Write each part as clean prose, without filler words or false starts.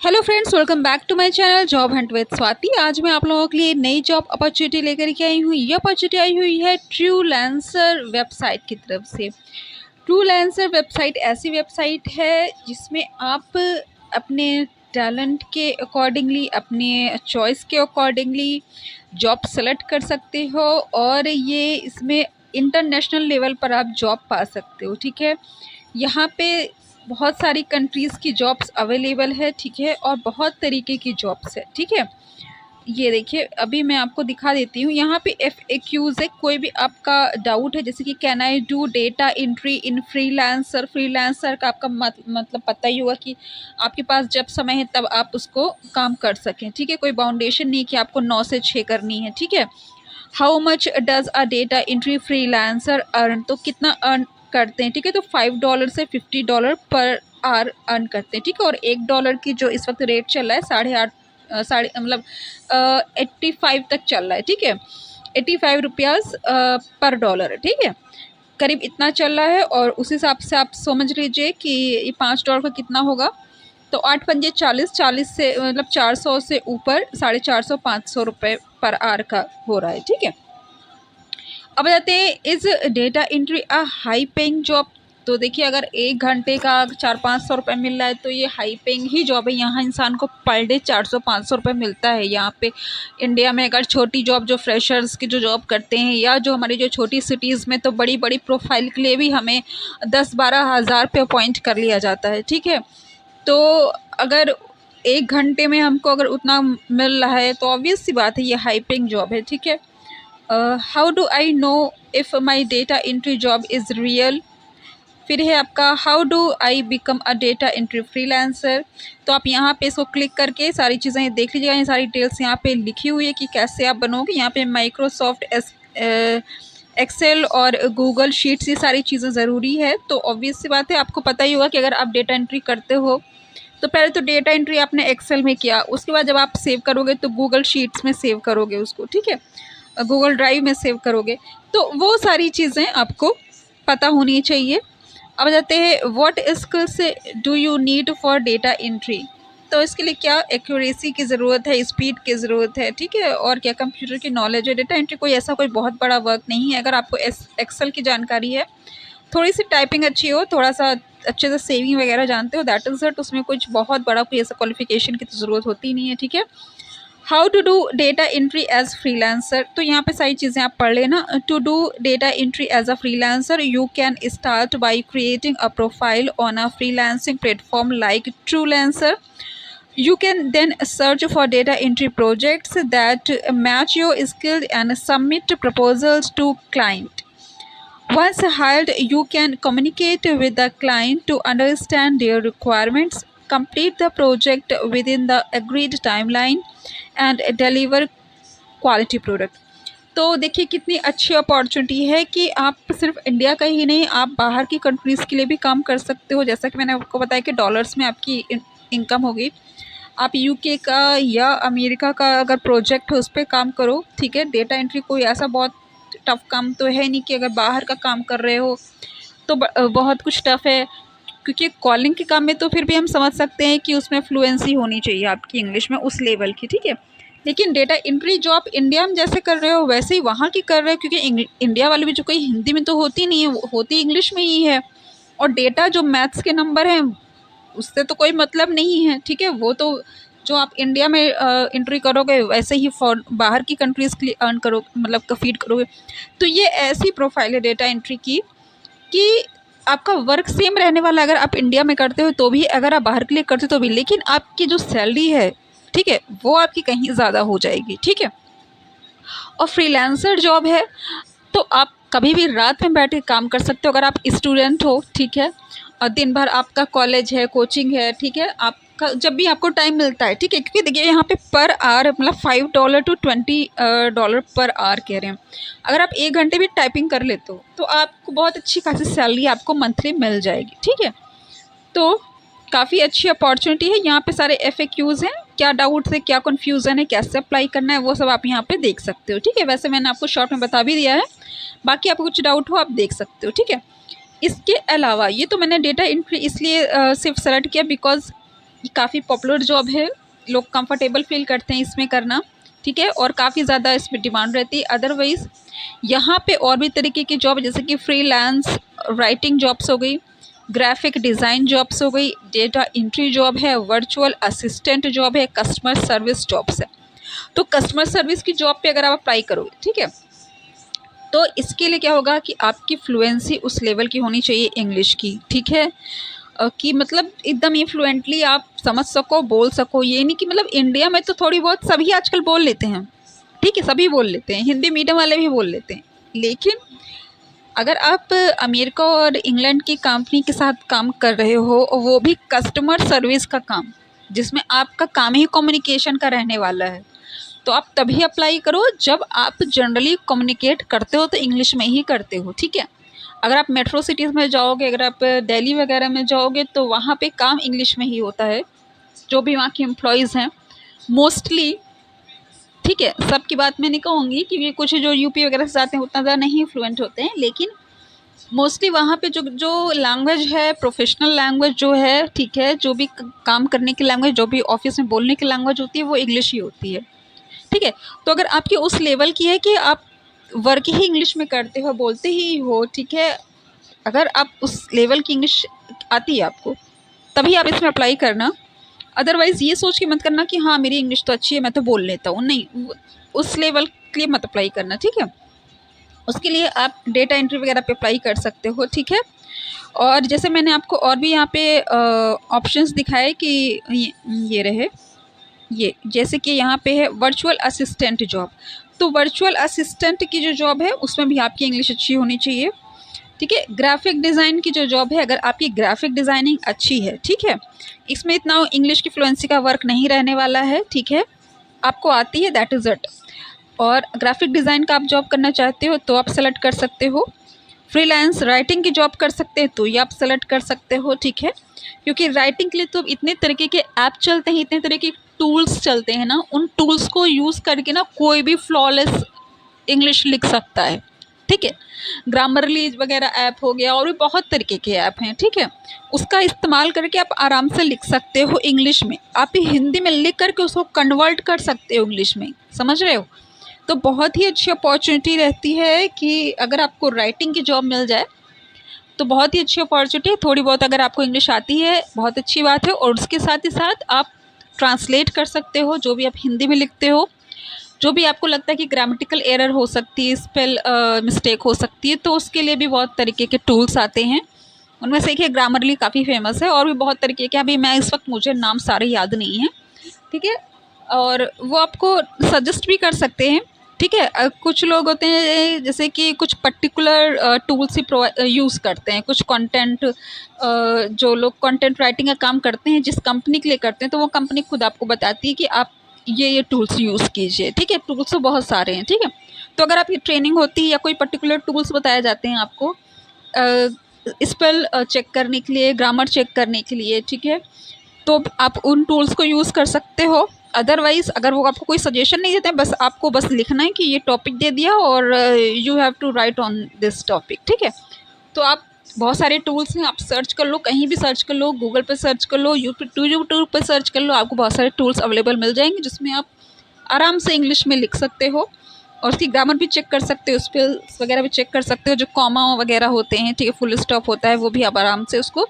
Hello friends, welcome back to my channel job hunt with Swati. आज मैं आप लोगों के लिए नई जॉब अपॉर्चुनिटी लेकर के आई हूँ। ये अपॉर्चुनिटी आई हुई है ट्रूलेंसर वेबसाइट की तरफ से। ट्रूलेंसर वेबसाइट ऐसी वेबसाइट है जिसमें आप अपने टैलेंट के अकॉर्डिंगली, अपने चॉइस के अकॉर्डिंगली जॉब सेलेक्ट कर सकते हो और ये इसमें इंटरनेशनल लेवल पर आप जॉब पा सकते हो। ठीक है, यहाँ पे बहुत सारी कंट्रीज़ की जॉब्स अवेलेबल है। ठीक है, और बहुत तरीके की जॉब्स है। ठीक है, ये देखिए, अभी मैं आपको दिखा देती हूँ। यहाँ पे FAQs है। कोई भी आपका डाउट है, जैसे कि can I do data entry in freelancer. Freelancer का आपका मतलब पता ही होगा कि आपके पास जब समय है तब आप उसको काम कर सकें। ठीक है, कोई बाउंडेशन नहीं कि आपको 9 से 6 करनी है। ठीक है, how much does a data entry freelancer earn, तो कितना अर्न करते हैं। ठीक है, तो $5 से $50 पर आवर अर्न करते हैं। ठीक है, और $1 की जो इस वक्त रेट चल रहा है, साढ़े मतलब 85 तक चल रहा है। ठीक है, 85 रुपयाज़ पर डॉलर। ठीक है, करीब इतना चल रहा है। और उस हिसाब से आप समझ लीजिए कि ये $5 का कितना होगा। तो 8 पंजे 40, 40 से मतलब 400 से ऊपर 450 500 रुपये पर आवर का हो रहा है। ठीक है, अब जाते हैं इस data entry a high paying job. तो देखिए, अगर 1 घंटे का 400-500 रुपये मिल रहा है तो ये हाई पेइंग ही जॉब है। यहाँ इंसान को पर डे 400-500 रुपये मिलता है। यहाँ पे इंडिया में अगर छोटी जॉब, जो फ्रेशर्स की जो जॉब करते हैं, या जो हमारी जो छोटी सिटीज़ में, तो बड़ी बड़ी प्रोफाइल के लिए भी हमें 10-12 हज़ार पे अपॉइंट कर लिया जाता है। ठीक है, तो अगर 1 घंटे में हमको अगर उतना मिल रहा है तो ऑब्वियस सी बात है, ये हाई पेइंग जॉब है। ठीक है, how do I know if my data entry job is real. फिर है आपका how do I become a data entry freelancer. तो आप यहाँ पे इसको क्लिक करके सारी चीज़ें देख लीजिएगा। ये सारी डिटेल्स यहाँ पे लिखी हुई है कि कैसे आप बनोगे। यहाँ पे माइक्रोसॉफ्ट एक्सेल और गूगल शीट्स, ये सारी चीज़ें ज़रूरी है। तो ऑब्वियस सी बात है, आपको पता ही होगा कि अगर आप डेटा एंट्री करते हो तो पहले तो डेटा एंट्री आपने एक्सेल में किया, उसके बाद जब आप सेव करोगे तो गूगल शीट्स में सेव करोगे उसको। ठीक है, गूगल ड्राइव में सेव करोगे। तो वो सारी चीज़ें आपको पता होनी चाहिए। अब जाते हैं what skills do you need for data entry. तो इसके लिए क्या एक्यूरेसी की ज़रूरत है, स्पीड की ज़रूरत है। ठीक है, और क्या कंप्यूटर की नॉलेज है। डेटा एंट्री कोई ऐसा कोई बहुत बड़ा वर्क नहीं है। अगर आपको एक्सेल की जानकारी है, थोड़ी सी टाइपिंग अच्छी हो, थोड़ा सा अच्छे से सेविंग वगैरह जानते हो, दैट इज़ इट। उसमें कुछ बहुत बड़ा कोई ऐसा क्वालिफिकेशन की तो ज़रूरत होती नहीं है। ठीक है, how to do data entry as freelancer. तो यहाँ पे सारी चीज़ें आप पढ़ लेना। To do data entry as a freelancer you can start by creating a profile on a freelancing platform like Truelancer. You can then search for data entry projects that match your skills and submit proposals to client. Once hired, you can communicate with the client to understand their requirements, complete the project within the agreed timeline, and deliver quality product. तो देखिए, कितनी अच्छी opportunity है कि आप सिर्फ India का ही नहीं, आप बाहर की कंट्रीज़ के लिए भी काम कर सकते हो। जैसा कि मैंने आपको बताया कि डॉलर्स में आपकी इनकम होगी। आप यूके का या अमेरिका का अगर प्रोजेक्ट है उस पर काम करो। ठीक है, डेटा एंट्री कोई ऐसा बहुत टफ काम तो है नहीं कि अगर बाहर का काम कर रहे हो तो बहुत कुछ टफ है। क्योंकि कॉलिंग के काम में तो फिर भी हम समझ सकते हैं कि उसमें फ्लुएंसी होनी चाहिए आपकी इंग्लिश में, उस लेवल की। ठीक है, लेकिन डेटा एंट्री जो आप इंडिया में जैसे कर रहे हो वैसे ही वहाँ की कर रहे हो, क्योंकि इंडिया वाली भी जो कोई हिंदी में तो होती नहीं है, होती इंग्लिश में ही है। और डेटा जो मैथ्स के नंबर हैं उससे तो कोई मतलब नहीं है। ठीक है, वो तो जो आप इंडिया में एंट्री करोगे वैसे ही फॉर बाहर की कंट्रीज़ के लिए अर्न करो, मतलब फीड करोगे। तो ये ऐसी प्रोफाइल है डेटा एंट्री की कि आपका वर्क सेम रहने वाला है। अगर आप इंडिया में करते हो तो भी, अगर आप बाहर के लिए करते हो तो भी, लेकिन आपकी जो सैलरी है, ठीक है, वो आपकी कहीं ज़्यादा हो जाएगी। ठीक है, और फ्रीलांसर जॉब है तो आप कभी भी रात में बैठ के काम कर सकते हो अगर आप स्टूडेंट हो। ठीक है, और दिन भर आपका कॉलेज है, कोचिंग है। ठीक है, आपका जब भी आपको टाइम मिलता है। ठीक है, क्योंकि देखिए यहाँ पे पर आवर मतलब $5 to $20 पर आवर कह रहे हैं। अगर आप 1 घंटे भी टाइपिंग कर लेते हो तो आपको बहुत अच्छी खासी सैलरी आपको मंथली मिल जाएगी। ठीक है, तो काफ़ी अच्छी अपॉर्चुनिटी है। यहाँ पे सारे FAQs हैं, क्या डाउट्स है, क्या कन्फ्यूज़न है, कैसे अप्लाई करना है, वो सब आप यहाँ पे देख सकते हो। ठीक है, वैसे मैंने आपको शॉर्ट में बता भी दिया है, बाकी आपको कुछ डाउट हो आप देख सकते हो। ठीक है, इसके अलावा ये तो मैंने डेटा एंट्री इसलिए सिर्फ सेलेक्ट किया बिकॉज ये काफ़ी पॉपुलर जॉब है, लोग कंफर्टेबल फील करते हैं इसमें करना, ठीक है, और काफ़ी ज़्यादा इसमें डिमांड रहती है। अदरवाइज़ यहाँ पे और भी तरीके की जॉब जैसे कि फ्रीलांस राइटिंग जॉब्स हो गई, ग्राफिक डिज़ाइन जॉब्स हो गई, डेटा एंट्री जॉब है, वर्चुअल असिस्टेंट जॉब है, कस्टमर सर्विस जॉब्स है। तो कस्टमर सर्विस की जॉब पे अगर आप अप्लाई करोगे, ठीक है, तो इसके लिए क्या होगा कि आपकी फ्लुएंसी उस लेवल की होनी चाहिए इंग्लिश की, ठीक है, कि मतलब एकदम ही फ्लुएंटली आप समझ सको, बोल सको। ये नहीं कि मतलब इंडिया में तो थोड़ी बहुत सभी आजकल बोल लेते हैं, ठीक है, सभी बोल लेते हैं, हिंदी मीडियम वाले भी बोल लेते हैं, लेकिन अगर आप अमेरिका और इंग्लैंड की कंपनी के साथ काम कर रहे हो और वो भी कस्टमर सर्विस का काम, जिसमें आपका काम ही कम्युनिकेशन का रहने वाला है, तो आप तभी अप्लाई करो जब आप जनरली कम्युनिकेट करते हो तो इंग्लिश में ही करते हो, ठीक है। अगर आप मेट्रो सिटीज़ में जाओगे, अगर आप दिल्ली वगैरह में जाओगे तो वहाँ पे काम इंग्लिश में ही होता है, जो भी वहाँ के एम्प्लॉयज़ हैं मोस्टली, ठीक है, सबकी बात मैं नहीं कहूँगी क्योंकि कुछ जो यूपी वगैरह से जाते हैं उतना ज़्यादा नहीं फ्लुएंट होते हैं, लेकिन मोस्टली वहाँ पे जो जो लैंग्वेज है, प्रोफेशनल लैंग्वेज जो है, ठीक है, जो भी काम करने की लैंग्वेज, जो भी ऑफिस में बोलने की लैंग्वेज होती है वो इंग्लिश ही होती है, ठीक है। तो अगर आपकी उस लेवल की है कि आप वर्क ही इंग्लिश में करते हो, बोलते ही हो, ठीक है, अगर आप उस लेवल की इंग्लिश आती है आपको, तभी आप इसमें अप्लाई करना। अदरवाइज़ ये सोच के मत करना कि हाँ मेरी इंग्लिश तो अच्छी है मैं तो बोल लेता हूँ, नहीं, उस लेवल के लिए मत अप्लाई करना, ठीक है। उसके लिए आप डेटा एंट्री वगैरह पे अप्लाई कर सकते हो, ठीक है। और जैसे मैंने आपको और भी यहाँ पे ऑप्शंस दिखाए कि ये रहे, ये जैसे कि यहाँ पे है वर्चुअल असिस्टेंट जॉब। तो वर्चुअल असिस्टेंट की जो जॉब है उसमें भी आपकी इंग्लिश अच्छी होनी चाहिए, ठीक है। ग्राफिक डिज़ाइन की जो जॉब है, अगर आपकी ग्राफिक डिज़ाइनिंग अच्छी है, ठीक है, इसमें इतना इंग्लिश की फ्लुएंसी का वर्क नहीं रहने वाला है, ठीक है, आपको आती है दैट इज़ इट। और ग्राफिक डिज़ाइन का आप जॉब करना चाहते हो तो आप सेलेक्ट कर सकते हो। फ्रीलांस राइटिंग की जॉब कर सकते हैं तो ये आप सेलेक्ट कर सकते हो, ठीक है, क्योंकि राइटिंग के लिए तो इतने तरीके के ऐप चलते हैं, इतने तरह के टूल्स चलते हैं ना, उन टूल्स को यूज़ करके ना कोई भी फ्लॉलेस इंग्लिश लिख सकता है, ठीक है। ग्रामरली वगैरह ऐप हो गया और भी बहुत तरीके के ऐप हैं, ठीक है, उसका इस्तेमाल करके आप आराम से लिख सकते हो इंग्लिश में, आप हिंदी में लिख करके उसको कन्वर्ट कर सकते हो इंग्लिश में, समझ रहे हो। तो बहुत ही अच्छी अपॉर्चुनिटी रहती है कि अगर आपको राइटिंग की जॉब मिल जाए तो बहुत ही अच्छी अपॉर्चुनिटी है। थोड़ी बहुत अगर आपको इंग्लिश आती है बहुत अच्छी बात है, और उसके साथ ही साथ आप ट्रांसलेट कर सकते हो जो भी आप हिंदी में लिखते हो, जो भी आपको लगता है कि ग्रामेटिकल एरर हो सकती है, स्पेल मिस्टेक हो सकती है, तो उसके लिए भी बहुत तरीके के टूल्स आते हैं। उनमें से एक है ग्रामरली, काफ़ी फेमस है, और भी बहुत तरीके के, अभी मैं इस वक्त मुझे नाम सारे याद नहीं हैं, ठीक है, और वो आपको सजेस्ट भी कर सकते हैं, ठीक है। कुछ लोग होते हैं जैसे कि कुछ पर्टिकुलर टूल्स ही यूज़ करते हैं, कुछ कंटेंट, जो लोग कंटेंट राइटिंग का काम करते हैं जिस कंपनी के लिए करते हैं, तो वो कंपनी खुद आपको बताती है कि आप ये टूल्स यूज़ कीजिए, ठीक है। टूल्स तो बहुत सारे हैं, ठीक है। तो अगर आपकी ट्रेनिंग होती है या कोई पर्टिकुलर टूल्स बताए जाते हैं आपको स्पेल चेक करने के लिए, ग्रामर चेक करने के लिए, ठीक है, तो आप उन टूल्स को यूज़ कर सकते हो। अदरवाइज़ अगर वो आपको कोई सजेशन नहीं देते हैं, बस आपको बस लिखना है कि ये टॉपिक दे दिया और you have to write on this topic, ठीक है। तो आप बहुत सारे टूल्स हैं, आप सर्च कर लो, कहीं भी सर्च कर लो, गूगल पे सर्च कर लो, यूट्यूब पे सर्च कर लो, आपको बहुत सारे टूल्स अवेलेबल मिल जाएंगे जिसमें आप आराम से इंग्लिश में लिख सकते हो और उसकी ग्रामर भी चेक कर सकते हो, स्पेल्स वगैरह भी चेक कर सकते हो, जो कॉमा वगैरह होते हैं, ठीक है, फुल स्टॉप होता है, वो भी आप आराम से उसको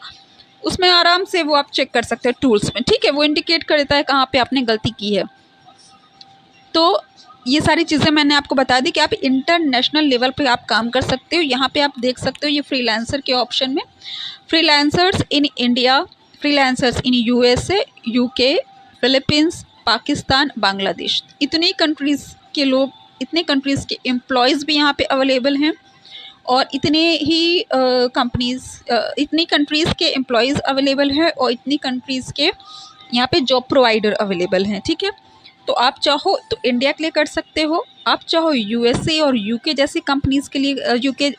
उसमें आराम से वो आप चेक कर सकते हो टूल्स में, ठीक है। वो इंडिकेट कर देता है कहाँ पे आपने गलती की है। तो ये सारी चीज़ें मैंने आपको बता दी कि आप इंटरनेशनल लेवल पे आप काम कर सकते हो। यहाँ पे आप देख सकते हो ये फ्रीलांसर के ऑप्शन में, freelancers in India, freelancers in USA, UK, Philippines, Pakistan, Bangladesh, इतनी कंट्रीज़ के लोग, इतने कंट्रीज़ के एम्प्लॉयज़ भी यहाँ पे अवेलेबल हैं, और इतने ही कंपनीज़, इतनी कंट्रीज़ के एम्प्लॉयज़ अवेलेबल हैं, और इतनी कंट्रीज़ के यहाँ पे जॉब प्रोवाइडर अवेलेबल हैं, ठीक है। तो आप चाहो तो इंडिया के लिए कर सकते हो, आप चाहो यूएसए और यूके जैसी कंपनीज़ के लिए, यूके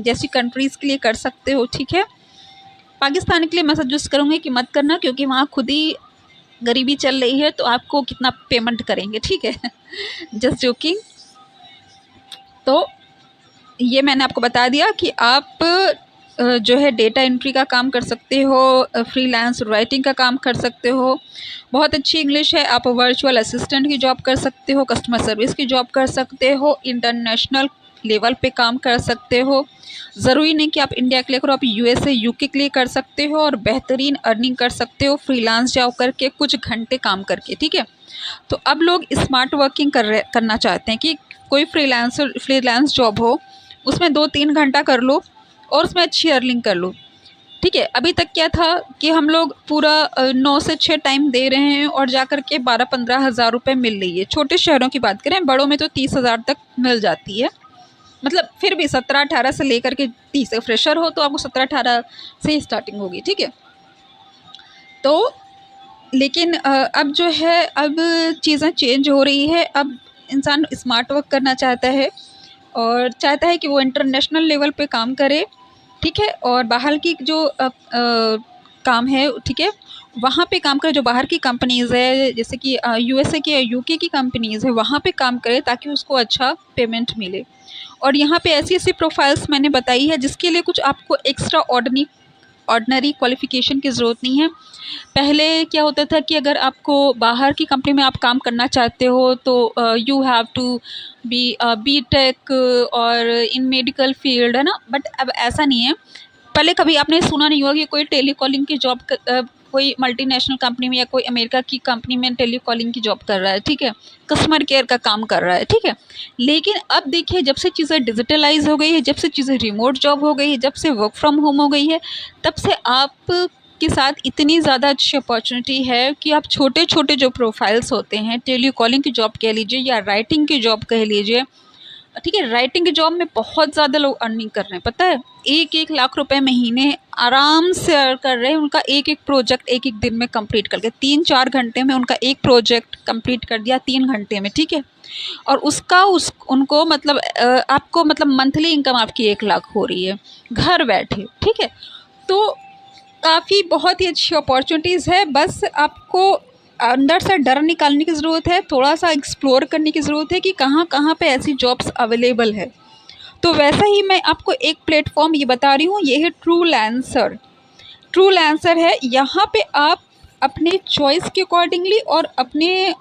जैसी कंट्रीज़ के लिए कर सकते हो, ठीक है। पाकिस्तान के लिए मैं सजेस्ट करूँगी कि मत करना, क्योंकि वहाँ खुद ही गरीबी चल रही है, तो आपको कितना पेमेंट करेंगे, ठीक है। Just joking. तो ये मैंने आपको बता दिया कि आप जो है डेटा एंट्री का काम कर सकते हो, फ्रीलांस राइटिंग का काम कर सकते हो। बहुत अच्छी इंग्लिश है। आप वर्चुअल असिस्टेंट की जॉब कर सकते हो, कस्टमर सर्विस की जॉब कर सकते हो, इंटरनेशनल लेवल पे काम कर सकते हो। ज़रूरी नहीं कि आप इंडिया के लिए करो, आप यूएसए यूके के लिए कर सकते हो और बेहतरीन अर्निंग कर सकते हो फ्रीलांस जॉब करके, कुछ घंटे काम करके, ठीक है। तो अब लोग स्मार्ट वर्किंग करना चाहते हैं कि कोई फ्रीलांस जॉब हो, उसमें 2-3 घंटा कर लो और उसमें अच्छी अर्निंग कर लो, ठीक है। अभी तक क्या था कि हम लोग पूरा 9 से 6 टाइम दे रहे हैं और जाकर के 12-15 हज़ार रुपये मिल रही है। छोटे शहरों की बात करें, बड़ों में तो 30 हज़ार तक मिल जाती है। मतलब फिर भी 17-18 से लेकर के 30, फ्रेशर हो तो आपको 17-18 से ही स्टार्टिंग होगी, ठीक है। तो लेकिन अब जो है, अब चीज़ें चेंज हो रही है। अब इंसान स्मार्ट वर्क करना चाहता है और चाहता है कि वो इंटरनेशनल लेवल पे काम करे, ठीक है। और बाहर की जो काम है, ठीक है, वहाँ पे काम करे। जो बाहर की कंपनीज़ है, जैसे कि यूएसए की या यूके की कंपनीज़ है, वहाँ पे काम करे ताकि उसको अच्छा पेमेंट मिले। और यहाँ पे ऐसी-ऐसी प्रोफाइल्स मैंने बताई है जिसके लिए कुछ आपको एक्स्ट्रा ऑर्डिनरी क्वालिफ़िकेशन की ज़रूरत नहीं है। पहले क्या होता था कि अगर आपको बाहर की कंपनी में आप काम करना चाहते हो तो you have to be BTech और इन मेडिकल फील्ड, है ना। बट अब ऐसा नहीं है। पहले कभी आपने सुना नहीं होगा कि कोई टेलीकॉलिंग की जॉब कोई मल्टीनेशनल कंपनी में या कोई अमेरिका की कंपनी में टेलीकॉलिंग की जॉब कर रहा है, ठीक है, कस्टमर केयर का काम कर रहा है, ठीक है। लेकिन अब देखिए, जब से चीज़ें डिजिटलाइज हो गई है, जब से चीज़ें रिमोट जॉब हो गई है, जब से वर्क फ्रॉम होम हो गई है, तब से आप के साथ इतनी ज़्यादा अच्छी अपॉर्चुनिटी है कि आप छोटे-छोटे जो प्रोफाइल्स होते हैं, टेलीकॉलिंग की जॉब कह लीजिए या राइटिंग की जॉब कह लीजिए, ठीक है। राइटिंग की जॉब में बहुत ज़्यादा लोग अर्निंग कर रहे हैं, पता है। 1-1 लाख रुपए महीने आराम से अर्न कर रहे हैं। उनका एक-एक प्रोजेक्ट एक-एक दिन में कंप्लीट करके 3-4 घंटे में उनका एक प्रोजेक्ट कंप्लीट कर दिया, 3 घंटे में, ठीक है। और उसका उनको मतलब आपको मतलब मंथली इनकम आपकी 1 लाख हो रही है, घर बैठे, ठीक है। तो काफ़ी बहुत ही अच्छी अपॉर्चुनिटीज़ है। बस आपको अंदर से डर निकालने की ज़रूरत है, थोड़ा-सा एक्सप्लोर करने की ज़रूरत है कि कहाँ-कहाँ पे ऐसी जॉब्स अवेलेबल है। तो वैसा ही मैं आपको एक प्लेटफ़ॉर्म ये बता रही हूँ, ये है ट्रूलांसर। ट्रूलांसर है, यहाँ पे आप अपने चॉइस के अकॉर्डिंगली और अपने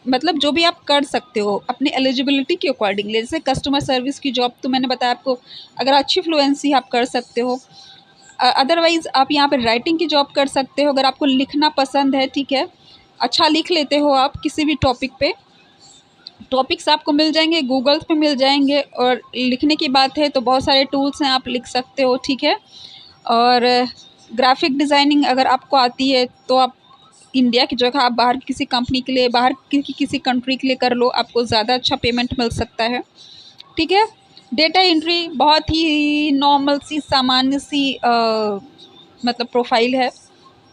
मतलब जो भी आप कर सकते हो, अपनी एलिजिबिलिटी के अकॉर्डिंगली। जैसे कस्टमर सर्विस की जॉब तो मैंने बताया आपको, अगर अच्छी फ्लुएंसी आप कर सकते हो। अदरवाइज़ आप यहाँ पे राइटिंग की जॉब कर सकते हो, अगर आपको लिखना पसंद है, ठीक है, अच्छा लिख लेते हो आप किसी भी टॉपिक पे, टॉपिक्स आपको मिल जाएंगे, गूगल पे मिल जाएंगे। और लिखने की बात है तो बहुत सारे टूल्स हैं, आप लिख सकते हो, ठीक है। और ग्राफिक डिज़ाइनिंग अगर आपको आती है तो आप इंडिया की जगह आप बाहर की किसी कंपनी के लिए, बाहर की किसी कंट्री के लिए कर लो, आपको ज़्यादा अच्छा पेमेंट मिल सकता है, ठीक है। डेटा एंट्री बहुत ही नॉर्मल सी, सामान्य सी मतलब प्रोफाइल है,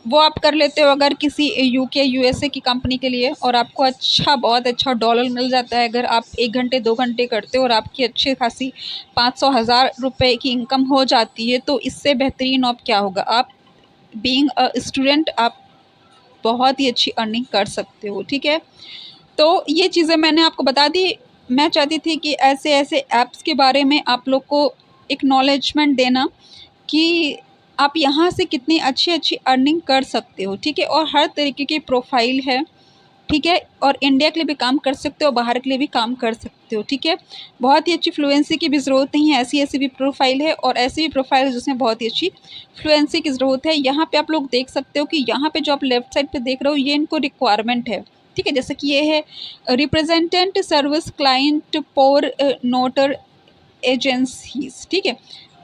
वो आप कर लेते हो अगर किसी यूके यूएसए की कंपनी के लिए। और आपको अच्छा, बहुत अच्छा डॉलर मिल जाता है अगर आप 1 घंटे 2 घंटे करते हो और आपकी अच्छी खासी 500,000 रुपये की इनकम हो जाती है। तो इससे बेहतरीन अब क्या होगा। आप बीइंग अ स्टूडेंट आप बहुत ही अच्छी अर्निंग कर सकते हो, ठीक है। तो ये चीज़ें मैंने आपको बता दी। मैं चाहती थी कि ऐसे-ऐसे ऐप्स के बारे में आप लोग को एक्नॉलेजमेंट देना कि आप यहाँ से कितनी अच्छी-अच्छी अर्निंग कर सकते हो, ठीक है। और हर तरीके की प्रोफ़ाइल है, ठीक है। और इंडिया के लिए भी काम कर सकते हो, बाहर के लिए भी काम कर सकते हो, ठीक है। बहुत ही अच्छी फ्लुएंसी की भी ज़रूरत नहीं है, ऐसी-ऐसी भी प्रोफ़ाइल है और ऐसी भी प्रोफ़ाइल है जिसमें बहुत ही अच्छी फ्लुएंसी की ज़रूरत है। यहाँ पे आप लोग देख सकते हो कि यहाँ पे जो आप लेफ्ट साइड पे देख रहे हो, ये इनको रिक्वायरमेंट है, ठीक है। जैसे कि ये है रिप्रेजेंटेंट सर्विस क्लाइंट फॉर नोटर एजेंसीज़, ठीक है।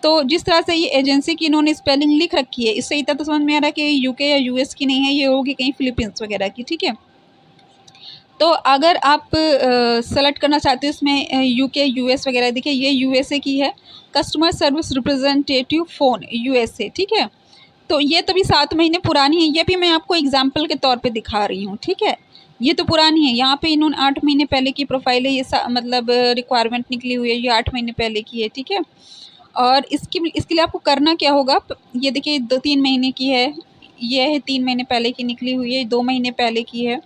तो जिस तरह से ये एजेंसी की इन्होंने स्पेलिंग लिख रखी है, इससे इतना तो समझ में आ रहा है कि यूके या यूएस की नहीं है, ये होगी कहीं फ़िलीपींस वगैरह की, ठीक है। तो अगर आप सेलेक्ट करना चाहते हो इसमें यूके यूएस वगैरह, देखिए ये यूएसए की है, customer service representative phone USA, ठीक है। तो ये तो भी 7 महीने पुरानी है, ये भी मैं आपको एग्जाम्पल के तौर पे दिखा रही हूँ, ठीक है। ये तो पुरानी है, यहाँ पे इन्होंने 8 महीने पहले की प्रोफाइल है, ये मतलब रिक्वायरमेंट निकली हुई है, ये 8 महीने पहले की है, ठीक है। और इसके लिए आपको करना क्या होगा, ये देखिए 2-3 महीने की है, ये है 3 महीने पहले की निकली हुई है, 2 महीने पहले की है,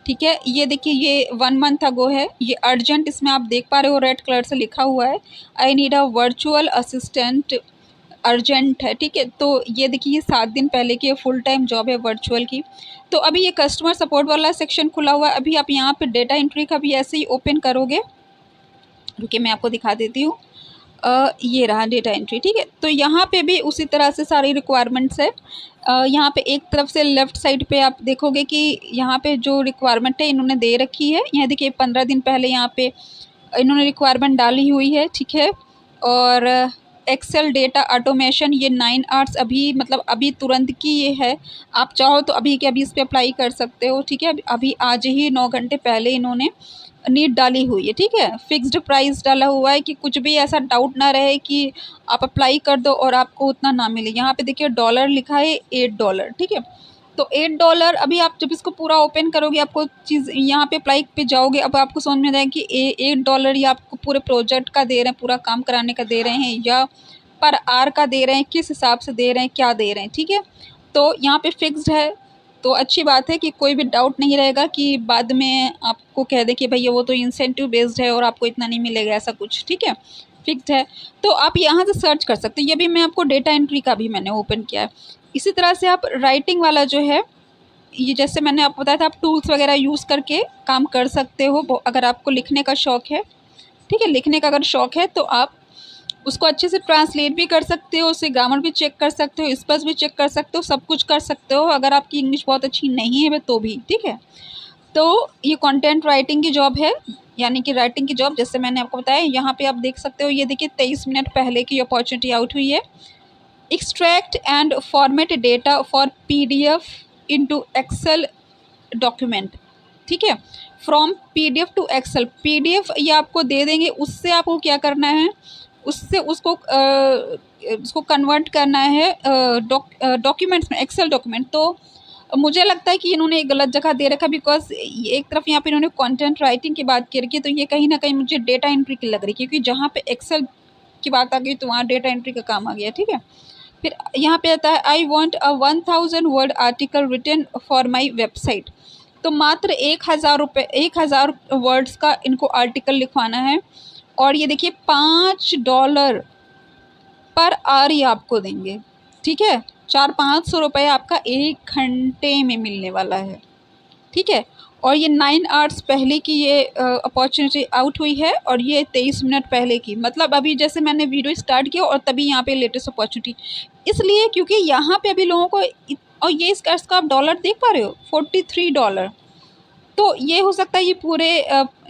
ठीक है। ये देखिए ये 1 मंथ अगो है, ये अर्जेंट, इसमें आप देख पा रहे हो रेड कलर से लिखा हुआ है, I need a virtual assistant urgent है, ठीक है। तो ये देखिए 7 दिन पहले की फुल टाइम जॉब है वर्चुअल की। तो अभी ये कस्टमर सपोर्ट वाला सेक्शन खुला हुआ है। अभी आप यहाँ पे डेटा एंट्री का भी ऐसे ही ओपन करोगे, रुकिए मैं आपको दिखा देती हूँ। ये रहा डेटा एंट्री, ठीक है। तो यहाँ पे भी उसी तरह से सारी रिक्वायरमेंट्स है। यहाँ पे एक तरफ से लेफ़्ट साइड पे आप देखोगे कि यहाँ पे जो रिक्वायरमेंट है इन्होंने दे रखी है। यहाँ देखिए 15 दिन पहले यहाँ पे इन्होंने रिक्वायरमेंट डाली हुई है, ठीक है। और एक्सेल डेटा ऑटोमेशन, ये 9 आवर्स अभी मतलब अभी तुरंत की ये है। आप चाहो तो अभी के अभी इस पे अप्लाई कर सकते हो, ठीक है। अभी आज ही 9 घंटे पहले इन्होंने नीड डाली हुई है, ठीक है। फिक्स्ड प्राइस डाला हुआ है कि कुछ भी ऐसा डाउट ना रहे कि आप अप्लाई कर दो और आपको उतना ना मिले। यहाँ पे देखिए डॉलर लिखा है $8, ठीक है। तो $8 अभी आप जब इसको पूरा ओपन करोगे आपको चीज़ यहाँ पे अप्लाई पे जाओगे, अब आपको समझ में आएगा कि $8 ये आपको पूरे प्रोजेक्ट का दे रहे हैं, पूरा काम कराने का दे रहे हैं, या पर आवर का दे रहे हैं, किस हिसाब से दे रहे हैं, क्या दे रहे हैं, ठीक है। तो यहाँ पे फिक्स्ड है, तो अच्छी बात है कि कोई भी डाउट नहीं रहेगा कि बाद में आपको कह दे कि भैया वो तो इंसेंटिव बेस्ड है और आपको इतना नहीं मिलेगा, ऐसा कुछ, ठीक है। फिक्स्ड है, तो आप यहाँ से सर्च कर सकते हो। ये भी मैं आपको डेटा एंट्री का भी मैंने ओपन किया है। इसी तरह से आप राइटिंग वाला जो है, ये जैसे मैंने आपको बताया था, आप टूल्स वगैरह यूज़ करके काम कर सकते हो अगर आपको लिखने का शौक़ है, ठीक है। लिखने का अगर शौक़ है तो आप उसको अच्छे से ट्रांसलेट भी कर सकते हो, उससे ग्रामर भी चेक कर सकते हो, स्पेल्स भी चेक कर सकते हो, सब कुछ कर सकते हो अगर आपकी इंग्लिश बहुत अच्छी नहीं है तो भी, ठीक है। तो ये कंटेंट राइटिंग की जॉब है, यानी कि राइटिंग की जॉब, जैसे मैंने आपको बताया। यहाँ पे आप देख सकते हो, ये देखिए 23 मिनट पहले की अपॉर्चुनिटी आउट हुई है। Extract and format data for PDF into excel document, ठीक है। From PDF to excel, PDF ये आपको दे देंगे, उससे आपको क्या करना है, उससे उसको कन्वर्ट करना है डॉक्यूमेंट्स में, एक्सेल डॉक्यूमेंट। तो मुझे लगता है कि इन्होंने एक गलत जगह दे रखा, बिकॉज एक तरफ यहाँ पे इन्होंने कंटेंट राइटिंग की बात की रखी है, तो ये कहीं ना कहीं मुझे डेटा एंट्री की लग रही है, क्योंकि जहाँ पे एक्सेल की बात आ गई तो वहाँ डेटा एंट्री का काम आ गया, ठीक है। फिर यहाँ पे आता है I want a 1000 word article written for my website. तो मात्र 1000 वर्ड्स का इनको आर्टिकल लिखवाना है, और ये देखिए $5 पर आवर ये आपको देंगे, ठीक है। 400-500 रुपये आपका 1 घंटे में मिलने वाला है, ठीक है। और ये 9 आवर्स पहले की ये अपॉर्चुनिटी आउट हुई है, और ये 23 मिनट पहले की, मतलब अभी जैसे मैंने वीडियो स्टार्ट किया और तभी यहाँ पे लेटेस्ट अपॉर्चुनिटी, इसलिए क्योंकि यहाँ पे अभी लोगों को और ये इसका आप डॉलर देख पा रहे हो, $43। तो ये हो सकता है ये पूरे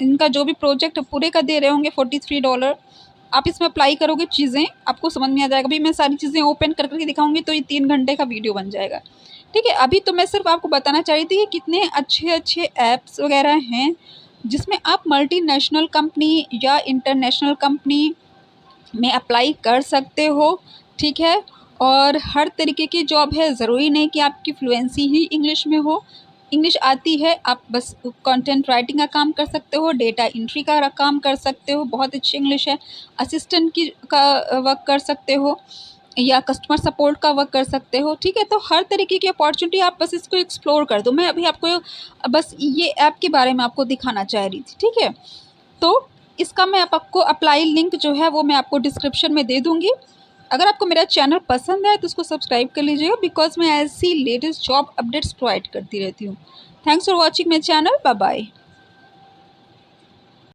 इनका जो भी प्रोजेक्ट पूरे का दे रहे होंगे $43। आप इसमें अप्लाई करोगे, चीज़ें आपको समझ में आ जाएगा। अभी मैं सारी चीज़ें ओपन कर करके दिखाऊंगी तो ये 3 घंटे का वीडियो बन जाएगा, ठीक है। अभी तो मैं सिर्फ आपको बताना चाह रही थी कि कितने अच्छे अच्छे ऐप्स वगैरह हैं जिसमें आप मल्टीनेशनल कंपनी या इंटरनेशनल कंपनी में अप्लाई कर सकते हो, ठीक है। और हर तरीके की जॉब है, ज़रूरी नहीं कि आपकी फ्लुएंसी ही इंग्लिश में हो। इंग्लिश आती है, आप बस कंटेंट राइटिंग का काम कर सकते हो, डेटा एंट्री का काम कर सकते हो, बहुत अच्छी इंग्लिश है। असिस्टेंट का वर्क कर सकते हो, या कस्टमर सपोर्ट का वर्क कर सकते हो, ठीक है। तो हर तरीके की अपॉर्चुनिटी, आप बस इसको एक्सप्लोर कर दो। मैं अभी आपको बस ये ऐप के बारे में आपको दिखाना चाह रही थी, ठीक है। तो इसका मैं आपको अप्लाई लिंक जो है वो मैं आपको डिस्क्रिप्शन में दे दूँगी। अगर आपको मेरा चैनल पसंद है तो उसको सब्सक्राइब कर लीजिएगा, बिकॉज मैं ऐसी लेटेस्ट जॉब अपडेट्स प्रोवाइड करती रहती हूँ। Thanks for watching my channel, bye bye.